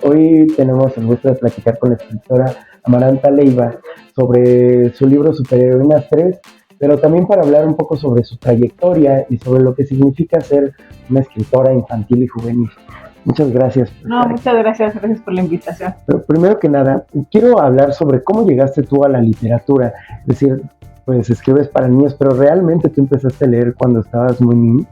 Hoy tenemos el gusto de platicar con la escritora Amaranta Leiva sobre su libro Superheroínas 3, pero también para hablar un poco sobre su trayectoria y sobre lo que significa ser una escritora infantil y juvenil. Muchas gracias. Muchas gracias por la invitación. Pero primero que nada, quiero hablar sobre cómo llegaste tú a la literatura. Es decir, pues escribes para niños, pero ¿realmente tú empezaste a leer cuando estabas muy niño?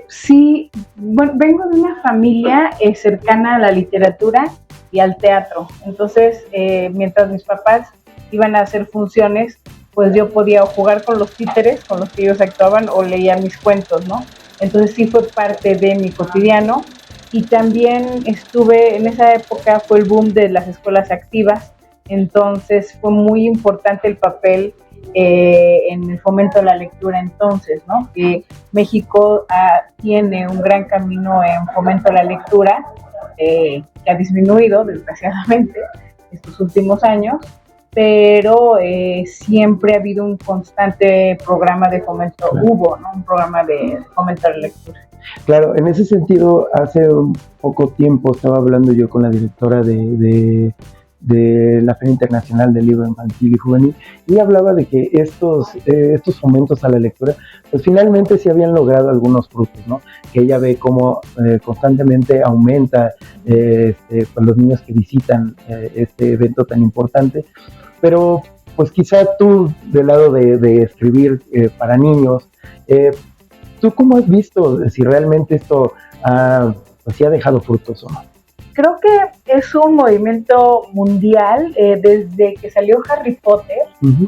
Sí, bueno, vengo de una familia cercana a la literatura y al teatro. Entonces, mientras mis papás iban a hacer funciones, pues yo podía o jugar con los títeres con los que ellos actuaban o leía mis cuentos, ¿no? Entonces sí fue parte de mi cotidiano. Y también estuve, en esa época fue el boom de las escuelas activas, entonces fue muy importante el papel en el fomento de la lectura entonces, ¿no? Que México tiene un gran camino en fomento de la lectura, que ha disminuido desgraciadamente estos últimos años, pero siempre ha habido un constante programa de fomento, hubo, ¿no? Un programa de fomento de la lectura. Claro, en ese sentido, hace un poco tiempo estaba hablando yo con la directora de la Feria Internacional del Libro Infantil y Juvenil, y hablaba de que estos fomentos a la lectura, pues finalmente sí habían logrado algunos frutos, ¿no? Que ella ve cómo constantemente aumenta pues los niños que visitan este evento tan importante, pero pues quizá tú del lado de escribir para niños, ¿tú cómo has visto si realmente esto pues sí ha dejado frutos o no? Creo que es un movimiento mundial desde que salió Harry Potter. Uh-huh.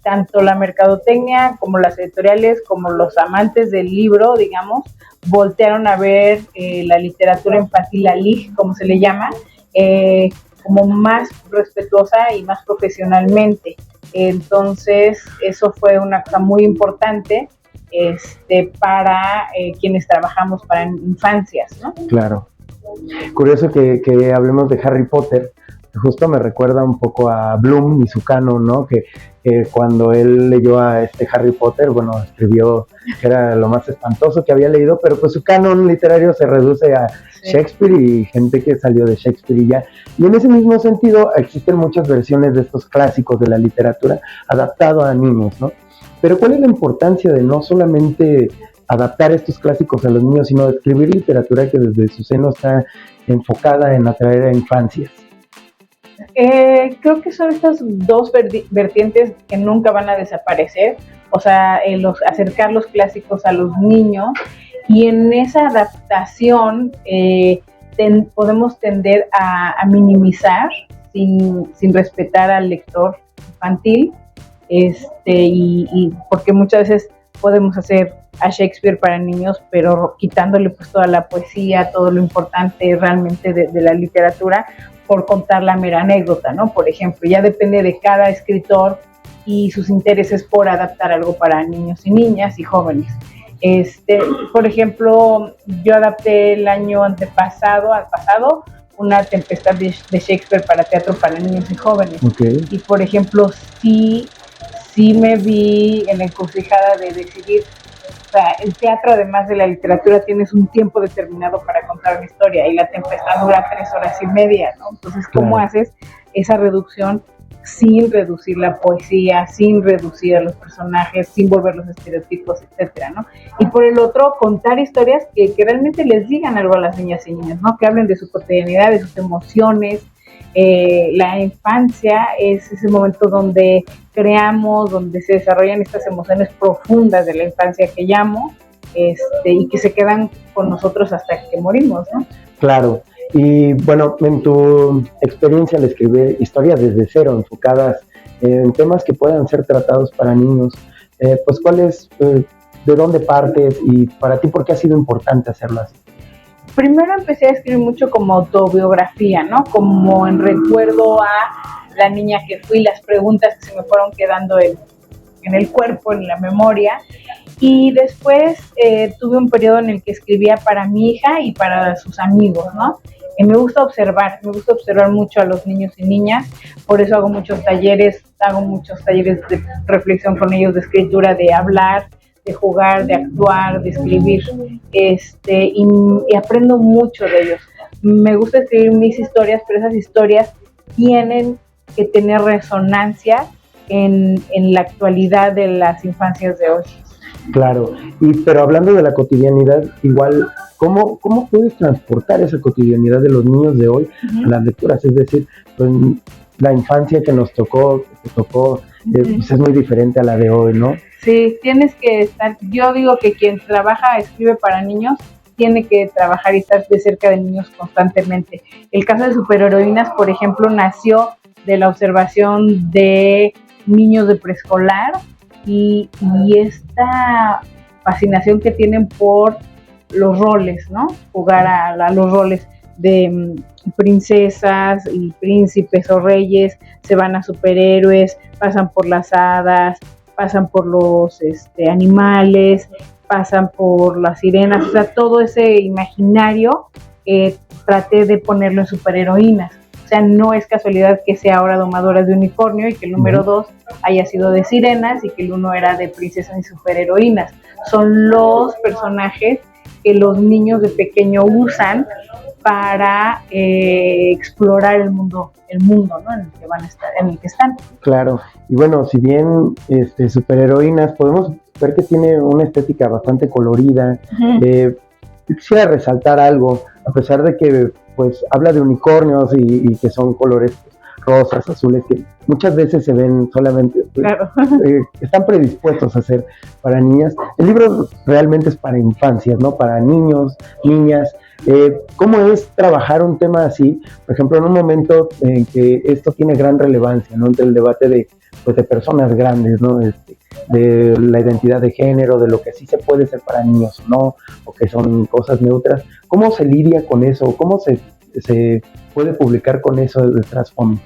Tanto la mercadotecnia como las editoriales, como los amantes del libro, digamos, voltearon a ver la literatura infantil, la LIG, como se le llama, como más respetuosa y más profesionalmente. Entonces, eso fue una cosa muy importante para quienes trabajamos para infancias, ¿no? Claro. Curioso que hablemos de Harry Potter. Justo me recuerda un poco a Bloom y su canon, ¿no? Que cuando él leyó a Harry Potter, bueno, escribió que era lo más espantoso que había leído, pero pues su canon literario se reduce a Shakespeare y gente que salió de Shakespeare y ya. Y en ese mismo sentido existen muchas versiones de estos clásicos de la literatura adaptado a niños, ¿no? Pero ¿cuál es la importancia de no solamente adaptar estos clásicos a los niños, sino de escribir literatura que desde su seno está enfocada en atraer a infancias? Creo que son estas dos vertientes que nunca van a desaparecer, o sea, acercar los clásicos a los niños, y en esa adaptación podemos tender a minimizar sin respetar al lector infantil, y porque muchas veces podemos hacer a Shakespeare para niños, pero quitándole pues toda la poesía, todo lo importante realmente de la literatura, por contar la mera anécdota, ¿no? Por ejemplo, ya depende de cada escritor y sus intereses por adaptar algo para niños y niñas y jóvenes. Por ejemplo, yo adapté el año al pasado, Una tempestad de Shakespeare para teatro para niños y jóvenes. Okay. Y por ejemplo, sí me vi en la encrucijada de decidir, o sea, el teatro, además de la literatura, tienes un tiempo determinado para contar una historia, y La tempestad dura 3 horas y media, ¿no? Entonces, ¿cómo haces esa reducción sin reducir la poesía, sin reducir a los personajes, sin volver los estereotipos, etcétera, ¿no? Y por el otro, contar historias que realmente les digan algo a las niñas y niños, ¿no? Que hablen de su cotidianidad, de sus emociones. La infancia es ese momento donde creamos, donde se desarrollan estas emociones profundas de la infancia que llamo, y que se quedan con nosotros hasta que morimos, ¿no? Claro. Y bueno, en tu experiencia al escribir historias desde cero, enfocadas en temas que puedan ser tratados para niños, pues ¿cuál es, de dónde partes, y para ti por qué ha sido importante hacerlo así? Primero empecé a escribir mucho como autobiografía, ¿no? Como en recuerdo a la niña que fui, las preguntas que se me fueron quedando en el cuerpo, en la memoria. Y después tuve un periodo en el que escribía para mi hija y para sus amigos, ¿no? Me gusta observar mucho a los niños y niñas, por eso hago muchos talleres de reflexión con ellos, de escritura, de hablar, de jugar, de actuar, de escribir, y aprendo mucho de ellos. me gusta escribir mis historias, pero esas historias tienen que tener resonancia en la actualidad de las infancias de hoy. Claro, pero hablando de la cotidianidad, igual, ¿cómo puedes transportar esa cotidianidad de los niños de hoy a las lecturas? Es decir, pues, la infancia que nos tocó, pues es muy diferente a la de hoy, ¿no? Sí, tienes que estar, yo digo que quien trabaja, escribe para niños, tiene que trabajar y estar de cerca de niños constantemente. El caso de Superheroínas, por ejemplo, nació de la observación de niños de preescolar y esta fascinación que tienen por los roles, ¿no? Jugar a los roles de princesas y príncipes o reyes, se van a superhéroes, pasan por las hadas, pasan por los animales, pasan por las sirenas, o sea, todo ese imaginario traté de ponerlo en superheroínas. O sea, no es casualidad que sea ahora Domadoras de Unicornio y que el número 2 haya sido de sirenas y que el 1 era de princesas y superheroínas. Son los personajes que los niños de pequeño usan para explorar el mundo, ¿no? En el que van a estar, en el que están. Claro, y bueno, si bien Superheroínas, podemos ver que tiene una estética bastante colorida. Quisiera resaltar algo, a pesar de que pues habla de unicornios y que son colores rosas, azules, que muchas veces se ven solamente, claro. Están predispuestos a ser para niñas. El libro realmente es para infancias, ¿no? Para niños, niñas. ¿Cómo es trabajar un tema así? Por ejemplo, en un momento en que esto tiene gran relevancia, ¿no? Entre el debate de personas grandes, ¿no? De la identidad de género, de lo que sí se puede ser para niños o no, o que son cosas neutras. ¿Cómo se lidia con eso? ¿Cómo se puede publicar con eso de trasfondo?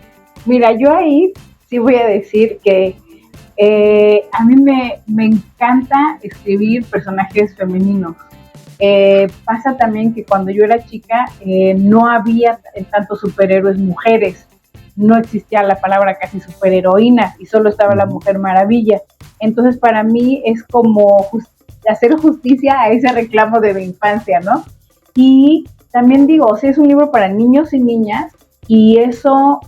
Mira, yo ahí sí voy a decir que a mí me encanta escribir personajes femeninos. Pasa también que cuando yo era chica no había tantos superhéroes mujeres, no existía la palabra casi superheroína y solo estaba la Mujer Maravilla. Entonces para mí es como hacer justicia a ese reclamo de mi infancia, ¿no? Y también digo, o sea, es un libro para niños y niñas y eso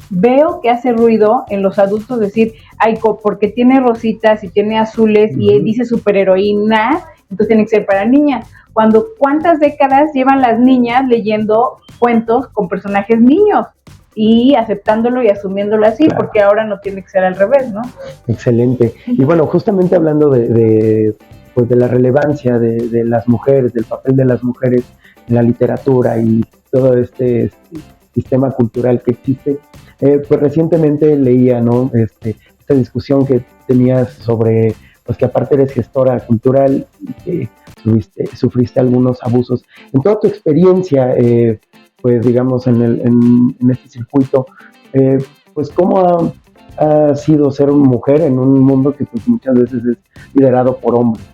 veo que hace ruido en los adultos decir, ay, porque tiene rositas y tiene azules y dice superheroína, entonces tiene que ser para niñas. Cuando cuántas décadas llevan las niñas leyendo cuentos con personajes niños y aceptándolo y asumiéndolo así, claro, porque ahora no tiene que ser al revés, ¿no? Excelente. Y bueno, justamente hablando de la relevancia de las mujeres, del papel de las mujeres en la literatura y todo este sistema cultural que existe, pues recientemente leía, ¿no? Esta discusión que tenías sobre, pues que aparte eres gestora cultural y que sufriste algunos abusos. En toda tu experiencia, pues digamos, en este circuito, pues ¿cómo ha sido ser mujer en un mundo que pues muchas veces es liderado por hombres?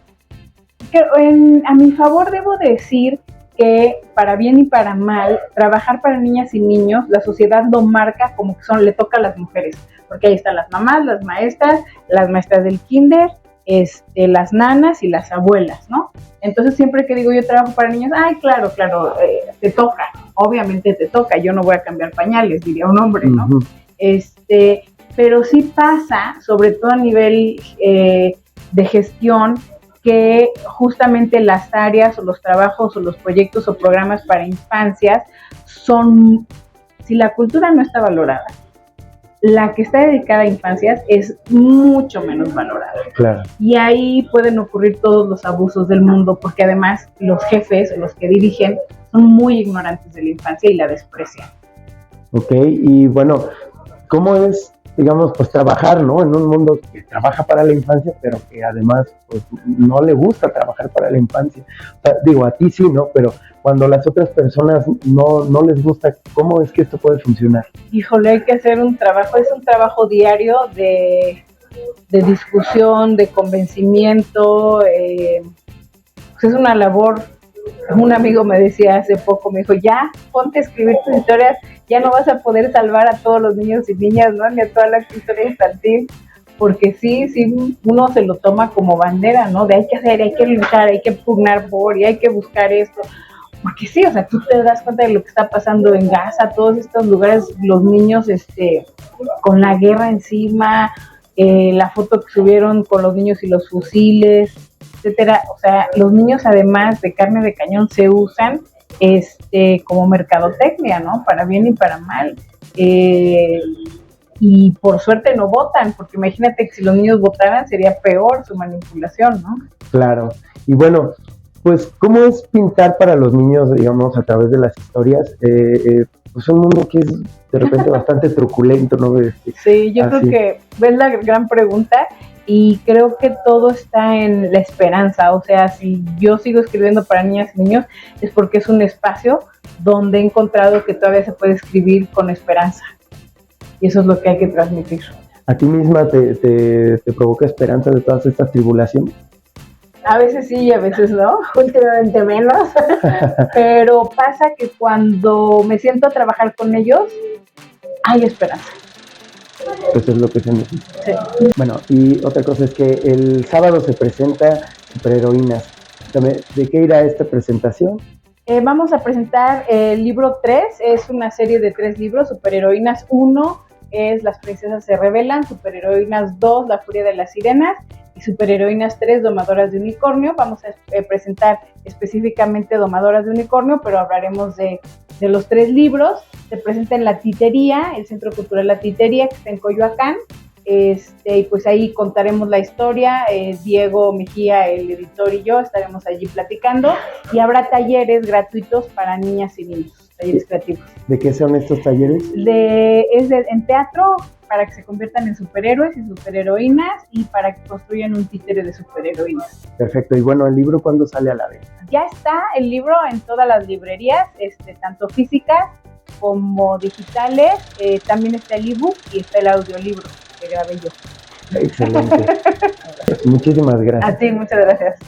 A mi favor debo decir que para bien y para mal, trabajar para niñas y niños, la sociedad lo marca como que le toca a las mujeres, porque ahí están las mamás, las maestras del kinder, las nanas y las abuelas, ¿no? Entonces siempre que digo yo trabajo para niños, ay, claro, te toca, obviamente te toca, yo no voy a cambiar pañales, diría un hombre, ¿no? Pero sí pasa, sobre todo a nivel de gestión, que justamente las áreas o los trabajos o los proyectos o programas para infancias son, si la cultura no está valorada, la que está dedicada a infancias es mucho menos valorada. Claro. Y ahí pueden ocurrir todos los abusos del mundo, porque además los jefes o los que dirigen son muy ignorantes de la infancia y la desprecian. Ok, y bueno, ¿cómo es, digamos, pues trabajar, ¿no? En un mundo que trabaja para la infancia, pero que además pues no le gusta trabajar para la infancia. O sea, digo, a ti sí, ¿no? Pero cuando las otras personas no les gusta, ¿cómo es que esto puede funcionar? Híjole, hay que hacer un trabajo diario de discusión, de convencimiento, pues es una labor. Un amigo me decía hace poco, me dijo, ya, ponte a escribir tus historias, ya no vas a poder salvar a todos los niños y niñas, ¿no? Ni a toda la historia infantil, porque sí, uno se lo toma como bandera, ¿no? De hay que hacer, hay que luchar, hay que pugnar por, y hay que buscar esto. porque sí, o sea, tú te das cuenta de lo que está pasando en Gaza, todos estos lugares, los niños con la guerra encima, la foto que subieron con los niños y los fusiles, etcétera. O sea, los niños, además de carne de cañón, se usan como mercadotecnia, ¿no? Para bien y para mal. Y por suerte no votan, porque imagínate que si los niños votaran sería peor su manipulación, ¿no? Claro. Y bueno, pues, ¿cómo es pintar para los niños, digamos, a través de las historias? Pues un mundo que es de repente bastante truculento, ¿no? Sí, yo creo que es la gran pregunta y creo que todo está en la esperanza. O sea, si yo sigo escribiendo para niñas y niños es porque es un espacio donde he encontrado que todavía se puede escribir con esperanza. Y eso es lo que hay que transmitir. ¿A ti misma te provoca esperanza de todas estas tribulaciones? A veces sí y a veces no, últimamente menos, pero pasa que cuando me siento a trabajar con ellos, hay esperanza. Eso es lo que se necesita. Sí. Bueno, y otra cosa es que el sábado se presenta Superheroínas. ¿De qué irá esta presentación? Vamos a presentar el libro 3, es una serie de 3 libros, Superheroínas 1 es Las princesas se rebelan, Superheroínas 2, La furia de las sirenas, y Superheroínas 3, Domadoras de unicornio. Vamos a presentar específicamente Domadoras de unicornio, pero hablaremos de los 3 libros. Se presenta en La Titería, el Centro Cultural La Titería, que está en Coyoacán. Y pues ahí contaremos la historia, Diego Mejía, el editor, y yo estaremos allí platicando, y habrá talleres gratuitos para niñas y niños, talleres creativos. ¿De qué son estos talleres? En teatro, para que se conviertan en superhéroes y superheroínas, y para que construyan un títere de superheroínas. Perfecto. Y bueno, ¿el libro cuándo sale a la venta? Ya está el libro en todas las librerías, tanto físicas como digitales. También está el ebook y está el audiolibro que grabé yo. Excelente. Muchísimas gracias. A ti, muchas gracias.